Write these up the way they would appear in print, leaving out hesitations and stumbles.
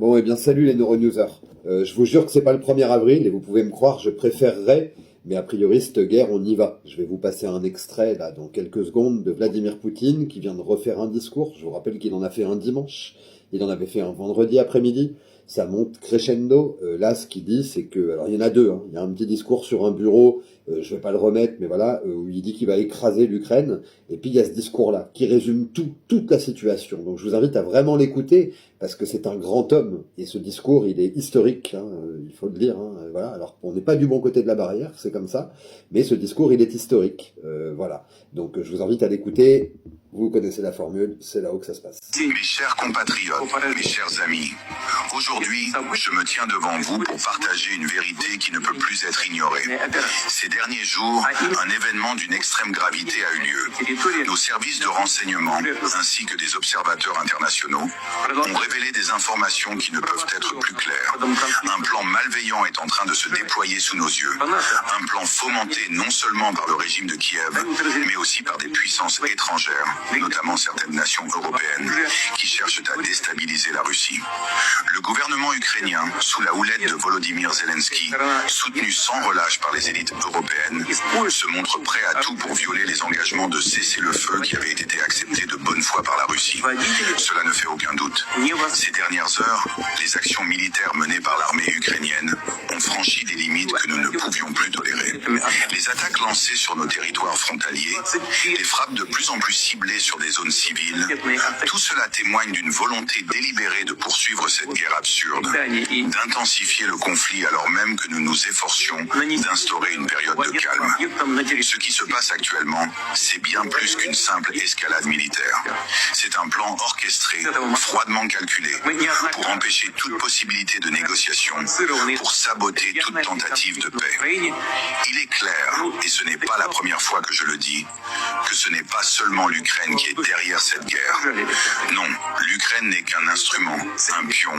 Bon, eh bien, salut les neuronewsers. Je vous jure que c'est pas le 1er avril et vous pouvez me croire, je préférerais, mais a priori, cette guerre, on y va. Je vais vous passer un extrait, là, dans quelques secondes, de Vladimir Poutine, qui vient de refaire un discours. Je vous rappelle qu'il en a fait un dimanche. Il en avait fait un vendredi après-midi. Ça monte crescendo. Là, ce qu'il dit, c'est que... Alors, il y en a deux, hein. Il y a un petit discours sur un bureau, je vais pas le remettre, mais voilà, où il dit qu'il va écraser l'Ukraine. Et puis, il y a ce discours-là, qui résume toute la situation. Donc, je vous invite à vraiment l'écouter, parce que c'est un grand homme. Et ce discours, il est historique, hein, il faut le dire. Hein, voilà. Alors, on n'est pas du bon côté de la barrière, c'est comme ça. Mais ce discours, il est historique. Voilà. Donc, je vous invite à l'écouter. Vous connaissez la formule, c'est là-haut que ça se passe. Mes chers compatriotes, mes chers amis, aujourd'hui, je me tiens devant vous pour partager une vérité qui ne peut plus être ignorée. Ces derniers jours, un événement d'une extrême gravité a eu lieu. Nos services de renseignement, ainsi que des observateurs internationaux, ont révélé des informations qui ne peuvent être plus claires. Un plan malveillant est en train de se déployer sous nos yeux. Un plan fomenté non seulement par le régime de Kiev, mais aussi par des puissances étrangères, notamment certaines nations européennes, qui cherchent à déstabiliser la Russie. Le gouvernement ukrainien, sous la houlette de Volodymyr Zelensky, soutenu sans relâche par les élites européennes, se montre prêt à tout pour violer les engagements de cessez-le-feu qui avaient été acceptés de bonne foi par la Russie. Cela ne fait aucun doute. Ces dernières heures, les actions militaires menées par l'armée ukrainienne ont franchi des limites que nous ne pouvions plus tolérer. Les attaques lancées sur nos territoires frontaliers, les frappes de plus en plus ciblées sur des zones civiles, tout cela témoigne d'une volonté délibérée de poursuivre cette guerre absurde, d'intensifier le conflit alors même que nous nous efforcions d'instaurer une période de calme. Ce qui se passe actuellement, c'est bien plus qu'une simple escalade militaire. C'est un plan orchestré, froidement calculé, pour empêcher toute possibilité de négociation, pour saboter toute tentative de paix. Il est clair, et ce n'est pas la première fois que je le dis, que ce n'est pas seulement l'Ukraine qui est derrière cette guerre. Non, l'Ukraine n'est qu'un instrument, un pion,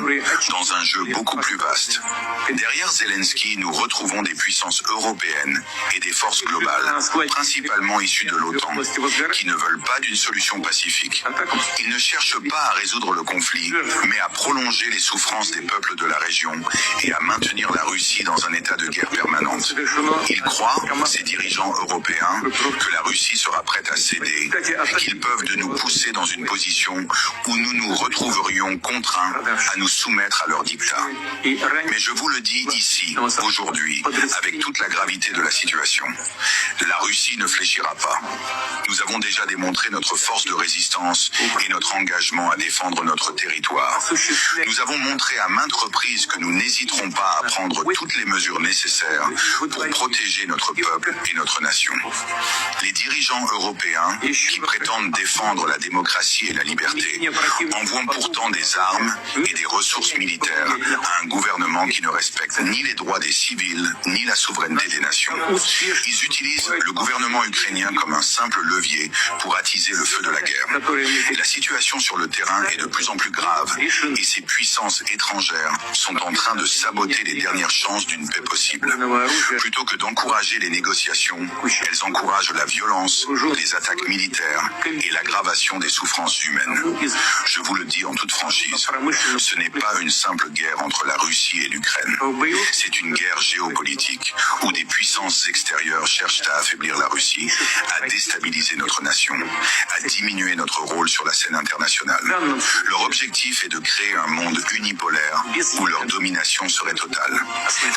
dans un jeu beaucoup plus vaste. Derrière Zelensky, nous retrouvons des puissances européennes et des forces globales, principalement issues de l'OTAN, qui ne veulent pas d'une solution pacifique. Ils ne cherchent pas à résoudre le conflit, mais à prolonger les souffrances des peuples de la région et à maintenir la Russie dans un état de guerre permanente. Ils croient, ces dirigeants européens, que la Russie sera prête à céder, qu'ils peuvent de nous pousser dans une position où nous nous retrouverions contraints à nous soumettre à leur dictat. Mais je vous le dis ici, aujourd'hui, avec toute la gravité de la situation, la Russie ne fléchira pas. Nous avons déjà démontré notre force de résistance et notre engagement à défendre notre territoire. Nous avons montré à maintes reprises que nous n'hésiterons pas à prendre toutes les mesures nécessaires pour protéger notre peuple et notre nation. Les dirigeants européens, qui prétendent défendre la démocratie et la liberté, envoient pourtant des armes et des ressources militaires à un gouvernement qui ne respecte ni les droits des civils, ni la souveraineté des nations. Ils utilisent le gouvernement ukrainien comme un simple levier pour attiser le feu de la guerre. La situation sur le terrain est de plus en plus grave et ces puissances étrangères sont en train de saboter les dernières chances d'une paix possible. Plutôt que d'encourager les négociations, elles encouragent la violence, les attaques militaires et l'aggravation des souffrances humaines. Je vous le dis en toute franchise, ce n'est pas une simple guerre entre la Russie et l'Ukraine. C'est une guerre géopolitique où des puissances extérieures cherchent à affaiblir la Russie, à déstabiliser notre nation, à diminuer notre rôle sur la scène internationale. Leur objectif est de créer un monde unipolaire où leur domination serait totale.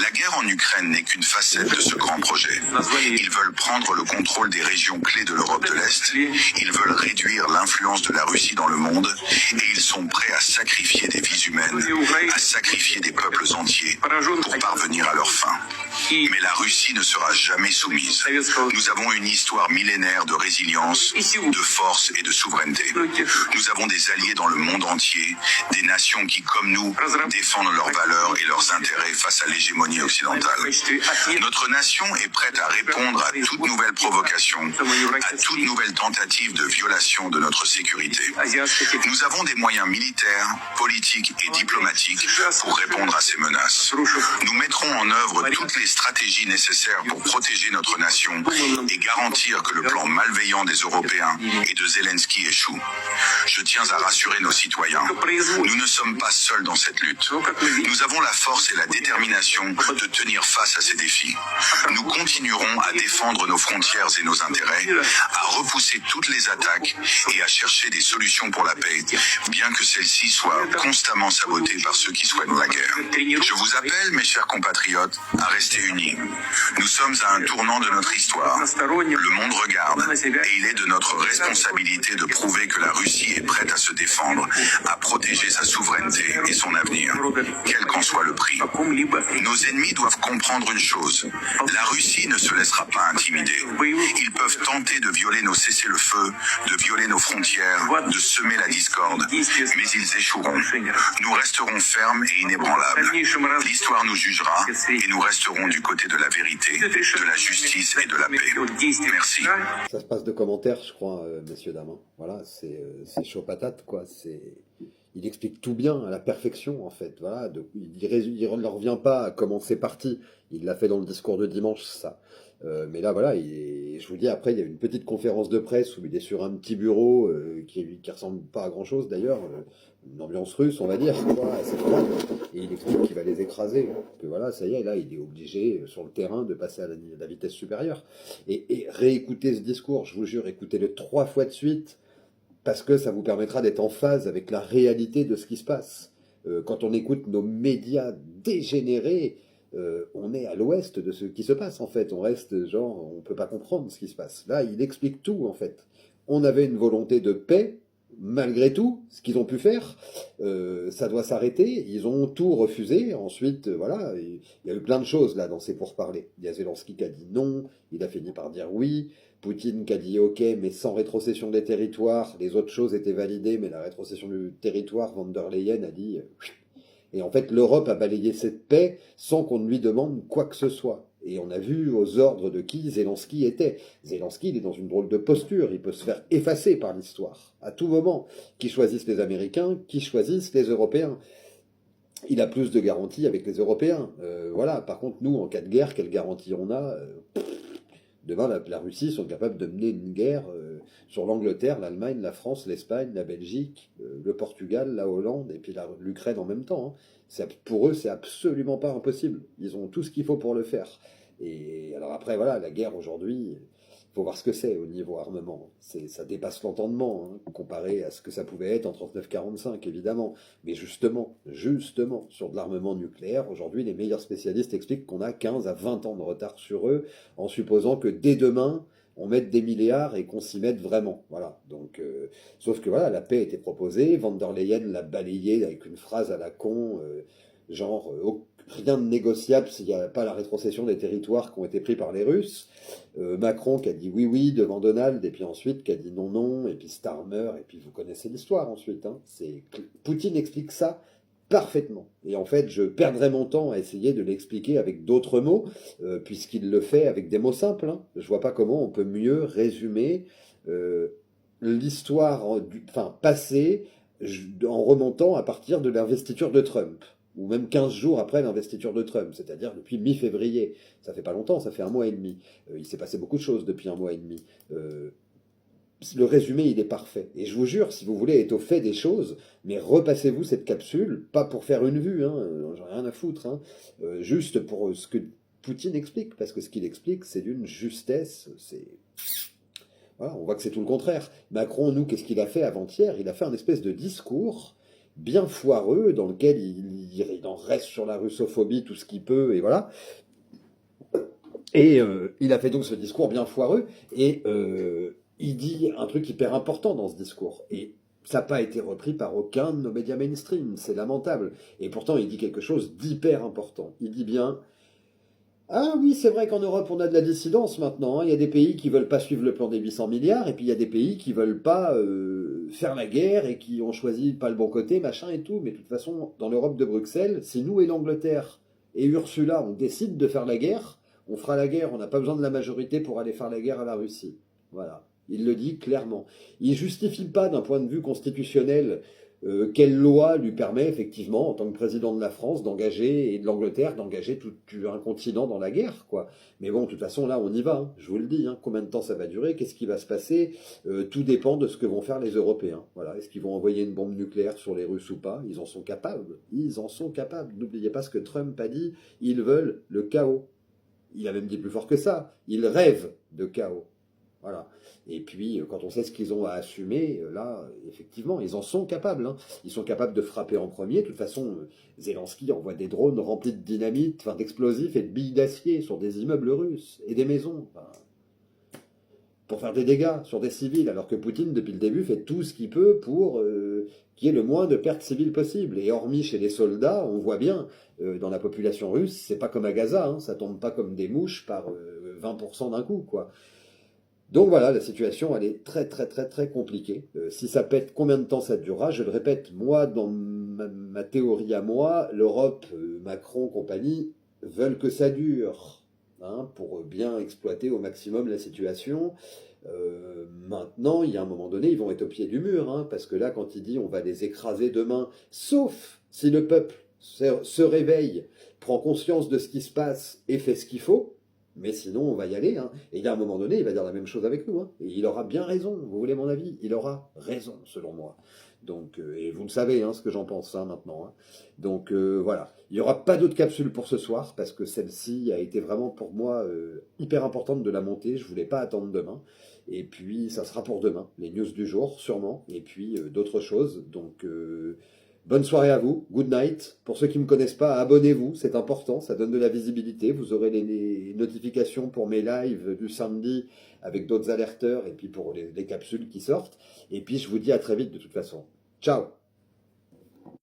La guerre en Ukraine n'est qu'une facette de ce grand projet. Ils veulent prendre le contrôle des régions clés de l'Europe de l'Est. Ils veulent réduire l'influence de la Russie dans le monde et ils sont prêts à sacrifier des vies humaines, à sacrifier des peuples entiers pour parvenir à leur fin. Mais la Russie ne sera jamais soumise. Nous avons une histoire millénaire de résilience, de force et de souveraineté. Nous avons des alliés dans le monde entier, des nations qui, comme nous, défendent leurs valeurs et leurs intérêts face à l'hégémonie occidentale. Notre nation est prête à répondre à toute nouvelle provocation, à toute nouvelle tentative de violation de notre sécurité. Nous avons des moyens militaires, politiques et diplomatiques pour répondre à ces menaces. Nous mettrons en œuvre toutes les stratégies nécessaires pour protéger notre nation et garantir que le plan malveillant des Européens et de Zelensky échoue. Je tiens à rassurer nos citoyens. Nous ne sommes pas seuls dans cette lutte. Nous avons la force et la détermination de tenir face à ces défis. Nous continuerons à défendre nos frontières et nos intérêts, à repousser toutes les attaques et à chercher des solutions pour la paix, bien que celle-ci soit constamment sabotée par ceux qui souhaitent la guerre. Je vous appelle, mes chers compatriotes, à rester unis. Nous sommes à un tournant de notre histoire. Le monde regarde et il est de notre responsabilité de prouver que la Russie est prête à se défendre, à protéger sa souveraineté et son avenir, quel qu'en soit le prix. Nos ennemis doivent comprendre une chose. La Russie ne se laissera pas intimider. Ils peuvent tenter de violer nos cessez-le-feu, de violer nos frontières, de semer la discorde, mais ils échoueront. Nous resterons fermes et inébranlables. L'histoire nous jugera et nous resterons du côté de la vérité, de la justice et de la paix. Merci. Ça se passe de commentaires, je crois, messieurs, dames. Hein. Voilà, c'est chaud patate, quoi. Il explique tout bien, à la perfection, en fait. Voilà, il ne revient pas à comment c'est parti. Il l'a fait dans le discours de dimanche, ça. Mais là, voilà, je vous dis, après, il y a une petite conférence de presse où il est sur un petit bureau qui ressemble pas à grand-chose, d'ailleurs. Une ambiance russe, on va dire, quoi, assez froide. Et il explique qu'il va les écraser. Que voilà, ça y est, là, il est obligé, sur le terrain, de passer à la vitesse supérieure. Et réécoutez ce discours, je vous jure, écoutez-le 3 fois de suite, parce que ça vous permettra d'être en phase avec la réalité de ce qui se passe. Quand on écoute nos médias dégénérés, on est à l'ouest de ce qui se passe, en fait. On reste genre, on peut pas comprendre ce qui se passe. Là, il explique tout, en fait. On avait une volonté de paix, malgré tout, ce qu'ils ont pu faire, ça doit s'arrêter. Ils ont tout refusé. Ensuite, voilà, il y a eu plein de choses, là, dans ces pourparlers. Il y a Zelensky qui a dit non, il a fini par dire oui. Poutine qui a dit ok, mais sans rétrocession des territoires. Les autres choses étaient validées, mais la rétrocession du territoire, von der Leyen a dit... Et en fait, l'Europe a balayé cette paix sans qu'on ne lui demande quoi que ce soit. Et on a vu aux ordres de qui Zelensky était. Zelensky, il est dans une drôle de posture. Il peut se faire effacer par l'histoire, à tout moment. Qui choisissent les Américains, qui choisissent les Européens. Il a plus de garanties avec les Européens. Voilà. Par contre, nous, en cas de guerre, quelle garantie on a Demain, la Russie sont capables de mener une guerre sur l'Angleterre, l'Allemagne, la France, l'Espagne, la Belgique, le Portugal, la Hollande et puis l'Ukraine en même temps. Hein. Pour eux, c'est absolument pas impossible. Ils ont tout ce qu'il faut pour le faire. Et alors après, voilà, la guerre aujourd'hui, il faut voir ce que c'est au niveau armement. Ça dépasse l'entendement, hein, comparé à ce que ça pouvait être en 39-45, évidemment. Mais justement, sur de l'armement nucléaire, aujourd'hui, les meilleurs spécialistes expliquent qu'on a 15 à 20 ans de retard sur eux, en supposant que dès demain, on mette des milliards et qu'on s'y mette vraiment. Voilà. Donc, sauf que voilà, la paix était proposée, von der Leyen l'a balayée avec une phrase à la con, genre rien de négociable s'il n'y a pas la rétrocession des territoires qui ont été pris par les Russes. Macron qui a dit oui oui devant Donald, et puis ensuite qui a dit non non, et puis Starmer, et puis vous connaissez l'histoire ensuite. Hein. Poutine explique ça parfaitement. Et en fait, je perdrai mon temps à essayer de l'expliquer avec d'autres mots, puisqu'il le fait avec des mots simples. Hein. Je vois pas comment on peut mieux résumer l'histoire passée en remontant à partir de l'investiture de Trump, ou même 15 jours après l'investiture de Trump, c'est-à-dire depuis mi-février. Ça fait pas longtemps, ça fait 1 mois et demi. Il s'est passé beaucoup de choses depuis 1 mois et demi. Le résumé, il est parfait. Et je vous jure, si vous voulez être au fait des choses, mais repassez-vous cette capsule, pas pour faire une vue, hein, j'en ai rien à foutre, hein, juste pour ce que Poutine explique, parce que ce qu'il explique, c'est d'une justesse, voilà, on voit que c'est tout le contraire. Macron, nous, qu'est-ce qu'il a fait avant-hier? Il a fait un espèce de discours bien foireux, dans lequel il en reste sur la russophobie tout ce qu'il peut, et voilà. Et il a fait donc ce discours bien foireux, et il dit un truc hyper important dans ce discours. Et ça n'a pas été repris par aucun de nos médias mainstream, c'est lamentable. Et pourtant, il dit quelque chose d'hyper important. Il dit bien... Ah oui, c'est vrai qu'en Europe, on a de la dissidence maintenant. Hein. Il y a des pays qui veulent pas suivre le plan des 800 milliards, et puis il y a des pays qui veulent pas faire la guerre, et qui ont choisi pas le bon côté, machin et tout. Mais de toute façon, dans l'Europe de Bruxelles, si nous et l'Angleterre et Ursula, on décide de faire la guerre, on fera la guerre. On n'a pas besoin de la majorité pour aller faire la guerre à la Russie. Voilà. Il le dit clairement. Il justifie pas d'un point de vue constitutionnel quelle loi lui permet effectivement, en tant que président de la France, d'engager, et de l'Angleterre, d'engager tout un continent dans la guerre, quoi. Mais bon, de toute façon, là, on y va, hein, je vous le dis. Hein, combien de temps ça va durer? Qu'est-ce qui va se passer? Tout dépend de ce que vont faire les Européens. Voilà. Est-ce qu'ils vont envoyer une bombe nucléaire sur les Russes ou pas? Ils en sont capables. Ils en sont capables. N'oubliez pas ce que Trump a dit. Ils veulent le chaos. Il a même dit plus fort que ça. Ils rêvent de chaos. Voilà. Et puis, quand on sait ce qu'ils ont à assumer, là, effectivement, ils en sont capables. Hein. Ils sont capables de frapper en premier. De toute façon, Zelensky envoie des drones remplis de dynamite, enfin d'explosifs et de billes d'acier sur des immeubles russes et des maisons. Enfin, pour faire des dégâts sur des civils, alors que Poutine, depuis le début, fait tout ce qu'il peut pour qu'il y ait le moins de pertes civiles possible. Et hormis chez les soldats, on voit bien, dans la population russe, c'est pas comme à Gaza, hein, ça tombe pas comme des mouches par 20% d'un coup, quoi. Donc voilà, la situation, elle est très très très très compliquée. Si ça pète, combien de temps ça durera? Je le répète, moi, dans ma théorie à moi, l'Europe, Macron, compagnie, veulent que ça dure, hein, pour bien exploiter au maximum la situation. Maintenant, il y a un moment donné, ils vont être au pied du mur, hein, parce que là, quand il dit on va les écraser demain, sauf si le peuple se réveille, prend conscience de ce qui se passe et fait ce qu'il faut, mais sinon, on va y aller. Hein. Et il y a un moment donné, il va dire la même chose avec nous. Hein. Et il aura bien raison. Vous voulez mon avis? Il aura raison, selon moi. Donc, et vous le savez, hein, ce que j'en pense hein, maintenant. Hein. Donc voilà. Il n'y aura pas d'autre capsule pour ce soir, parce que celle-ci a été vraiment pour moi hyper importante de la monter. Je ne voulais pas attendre demain. Et puis, ça sera pour demain. Les news du jour, sûrement. Et puis, d'autres choses. Donc... bonne soirée à vous, good night. Pour ceux qui ne me connaissent pas, abonnez-vous, c'est important, ça donne de la visibilité. Vous aurez les notifications pour mes lives du samedi avec d'autres alerteurs et puis pour les capsules qui sortent. Et puis je vous dis à très vite de toute façon. Ciao!